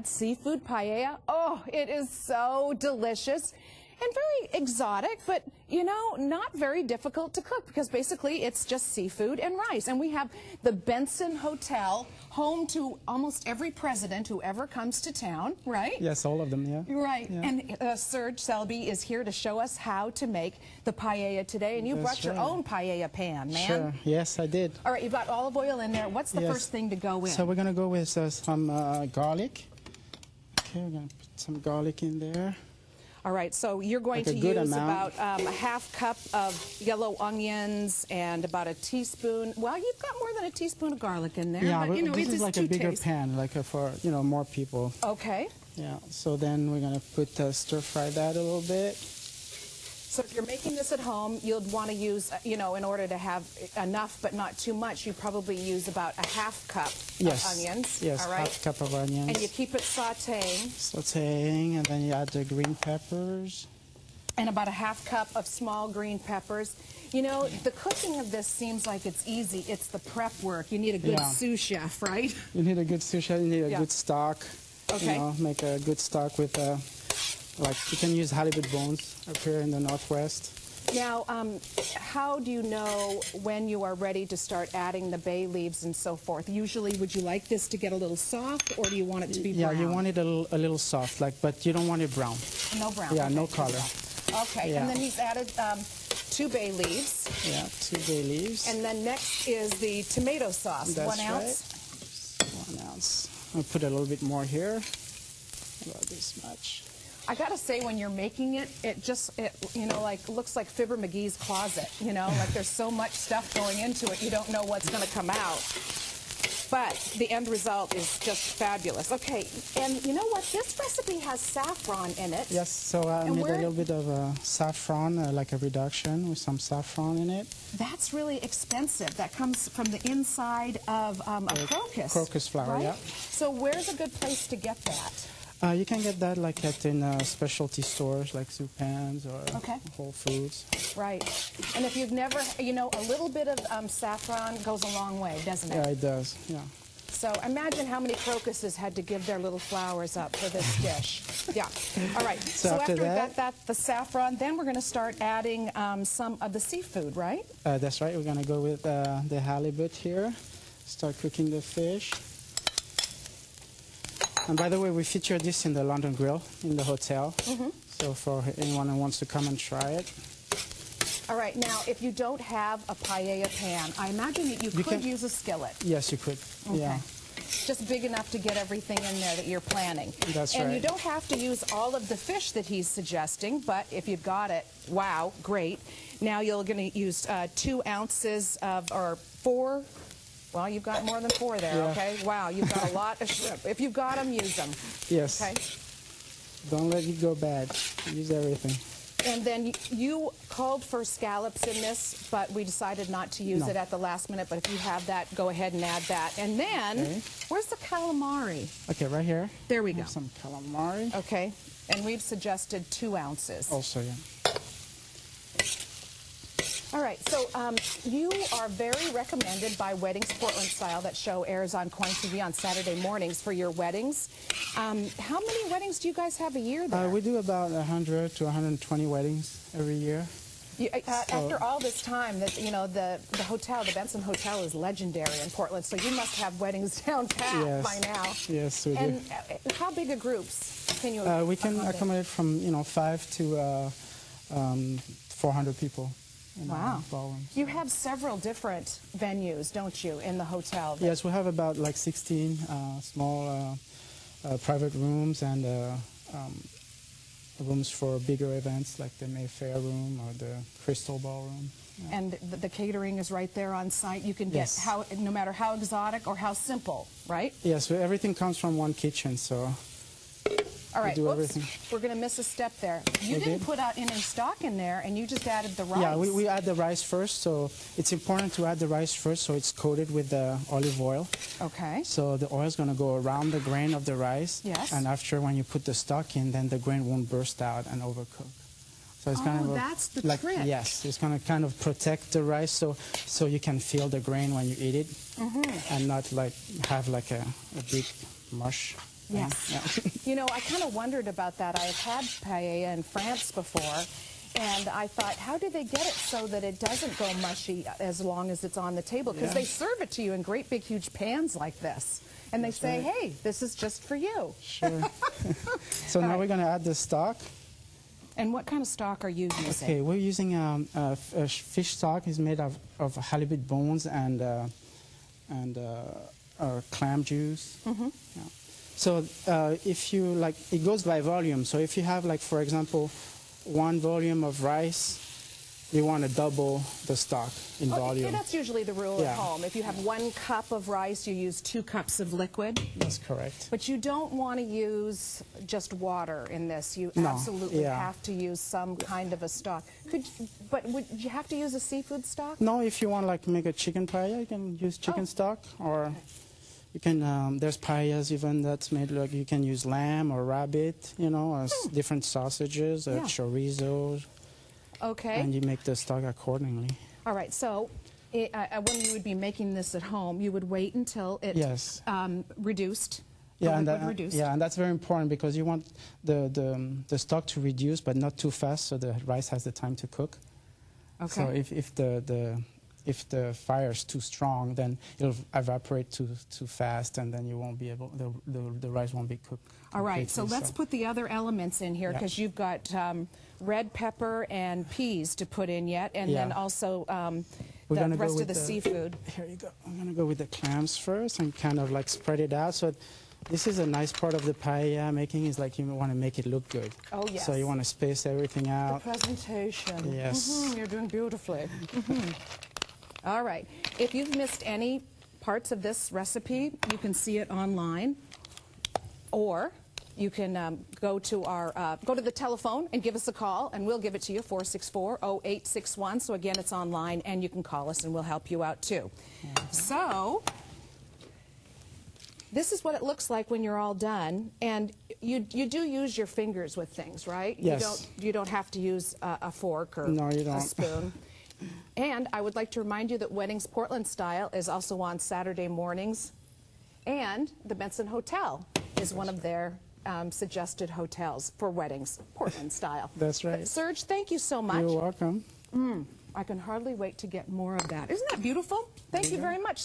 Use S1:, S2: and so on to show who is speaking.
S1: Seafood paella. Oh, it is so delicious and very exotic, but you know, not very difficult to cook because basically it's just seafood and rice. And we have the Benson Hotel, home to almost every president who ever comes to town, right?
S2: Yes, all of them, yeah.
S1: Right.
S2: Yeah.
S1: And Serge Selby is here to show us how to make the paella today. And you brought your own paella pan, man.
S2: Sure, yes, I did.
S1: All right, you've got olive oil in there. What's the first thing to go in? So
S2: we're going to go with some garlic. Okay, we're going to put some garlic in there.
S1: All right, so you're going to use about a half cup of yellow onions and about a teaspoon. Well, you've got more than a teaspoon of garlic in there.
S2: Yeah,
S1: but, you know,
S2: this is like a bigger pan, like for, you know, more people.
S1: Okay.
S2: Yeah, so then we're going to put stir fry that a little bit.
S1: So if you're making this at home, you'd want to use, you know, in order to have enough but not too much, you probably use about a half cup of onions.
S2: Yes,
S1: all right?
S2: half cup of onions.
S1: And you keep it sauteing.
S2: Sauteing, and then you add the green peppers.
S1: And about a half cup of small green peppers. You know, the cooking of this seems like it's easy. It's the prep work. You need a good sous chef, right?
S2: You need a good sous chef. You need a good stock.
S1: Okay.
S2: You know, make a good stock with like, you can use halibut bones up here in the Northwest.
S1: Now, how do you know when you are ready to start adding the bay leaves and so forth? Usually, would you like this to get a little soft, or do you want it to be brown?
S2: Yeah, you want it a little soft, like, but you don't want it brown.
S1: No brown.
S2: Yeah,
S1: okay.
S2: no color.
S1: Okay, and then he's added 2 bay leaves.
S2: Yeah, 2 bay leaves.
S1: And then next is the tomato sauce.
S2: That's
S1: 1 ounce.
S2: Right. 1 ounce. I'll put a little bit more here. About this much.
S1: I gotta say, when you're making it, it you know, like looks like Fibber McGee's closet. You know, like there's so much stuff going into it, you don't know what's going to come out. But the end result is just fabulous. Okay, and you know what? This recipe has saffron in it.
S2: Yes, so I made a little bit of saffron, like a reduction with some saffron in it.
S1: That's really expensive. That comes from the inside of a crocus.
S2: Crocus flower,
S1: right?
S2: yeah.
S1: So where's a good place to get that?
S2: You can get that like in specialty stores like Zupan's or Whole Foods.
S1: Right. And if you've never, you know, a little bit of saffron goes a long way, doesn't it?
S2: Yeah, it does, yeah.
S1: So imagine how many crocuses had to give their little flowers up for this dish. Yeah. All right. So after we've got the saffron, then we're going to start adding some of the seafood, right?
S2: That's right. We're going to go with the halibut here. Start cooking the fish. And by the way, we feature this in the London Grill in the hotel. So for anyone who wants to come and try it.
S1: All right. Now, if you don't have a paella pan, I imagine that you could use a skillet.
S2: Yes, you could.
S1: Okay.
S2: Yeah.
S1: Just big enough to get everything in there that you're planning.
S2: That's right.
S1: And you don't have to use all of the fish that he's suggesting, but if you've got it, wow, great. Now you're going to use 2 ounces of, or 4. Well, you've got more than 4 there, okay? Wow, you've got a lot of shrimp. If you've got them, use them.
S2: Yes.
S1: Okay.
S2: Don't let it go bad. Use everything.
S1: And then you called for scallops in this, but we decided not to use it at the last minute. But if you have that, go ahead and add that. And then, where's the calamari?
S2: Okay, right here.
S1: There we go.
S2: Some calamari.
S1: Okay. And we've suggested 2 ounces.
S2: Also, yeah.
S1: All right, so you are very recommended by Weddings Portland Style. That show airs on KOIN TV on Saturday mornings for your weddings. How many weddings do you guys have a year there?
S2: We do about 100 to 120 weddings every year.
S1: After all this time, that you know, the hotel, the Benson Hotel, is legendary in Portland, so you must have weddings down pat by now.
S2: Yes, we do.
S1: And how big are groups can you
S2: we can accommodate from 5 to 400 people.
S1: Wow. You have several different venues, don't you, in the hotel?
S2: Yes, we have about like 16 small private rooms and rooms for bigger events like the Mayfair room or the Crystal Ballroom. Yeah.
S1: And the catering is right there on site. You can get no matter how exotic or how simple, right?
S2: Yes, everything comes from one kitchen, so...
S1: All right, we're going to miss a step there. You didn't put out any stock in there, and you just added the rice.
S2: Yeah, we add the rice first, so it's important to add the rice first so it's coated with the olive oil. Okay. So the oil is going to go around the grain of the rice. Yes. And after, when you put the stock in, then the grain won't burst out and overcook. So it's kind of
S1: that's the trick.
S2: Yes, it's going to kind of protect the rice so you can feel the grain when you eat it and not like have like a big mush.
S1: Yes.
S2: Yeah.
S1: You know, I kind of wondered about that. I've had paella in France before, and I thought, how do they get it so that it doesn't go mushy as long as it's on the table? Because they serve it to you in great big huge pans like this. And they say, hey, this is just for you.
S2: Sure. So now we're going to add the stock.
S1: And what kind of stock are you using?
S2: Okay, we're using a fish stock. It's made of halibut bones and clam juice.
S1: Mm-hmm.
S2: Yeah. So if you like, it goes by volume. So if you have, like, for example, 1 volume of rice, you want to double the stock in volume.
S1: That's usually the rule at home. If you have 1 cup of rice, you use 2 cups of liquid.
S2: That's correct.
S1: But you don't want to use just water in this. You absolutely have to use some kind of a stock. But would you have to use a seafood stock?
S2: No, if you want, like, make a chicken paella, you can use chicken stock, or you can. There's paellas even that's made, like, you can use lamb or rabbit, you know, or different sausages, chorizo.
S1: Okay.
S2: And you make the stock accordingly.
S1: All right. So when you would be making this at home, you would wait until it reduced.
S2: Yeah, and that's very important because you want the stock to reduce, but not too fast, so the rice has the time to cook. Okay. So if the fire is too strong, then it'll evaporate too fast, and then you won't be able, the rice won't be cooked.
S1: All right, so let's put the other elements in here, because you've got red pepper and peas to put in yet, and then also the rest of the seafood.
S2: Here you go. I'm going to go with the clams first and kind of like spread it out. So this is a nice part of the paella making, is like you want to make it look good.
S1: Oh, yes.
S2: So you want to space everything out.
S1: The presentation.
S2: Yes.
S1: You're doing beautifully. All right. If you've missed any parts of this recipe, you can see it online, or you can go to the telephone and give us a call, and we'll give it to you, 464-0861. So again, it's online, and you can call us, and we'll help you out too. So this is what it looks like when you're all done, and you do use your fingers with things, right?
S2: Yes.
S1: You don't have to use a fork or
S2: a
S1: spoon. And I would like to remind you that Weddings Portland Style is also on Saturday mornings, and the Benson Hotel is one of their suggested hotels for weddings, Portland Style.
S2: That's right.
S1: Serge, thank you so much.
S2: You're welcome.
S1: I can hardly wait to get more of that. Isn't that beautiful? Thank you very much.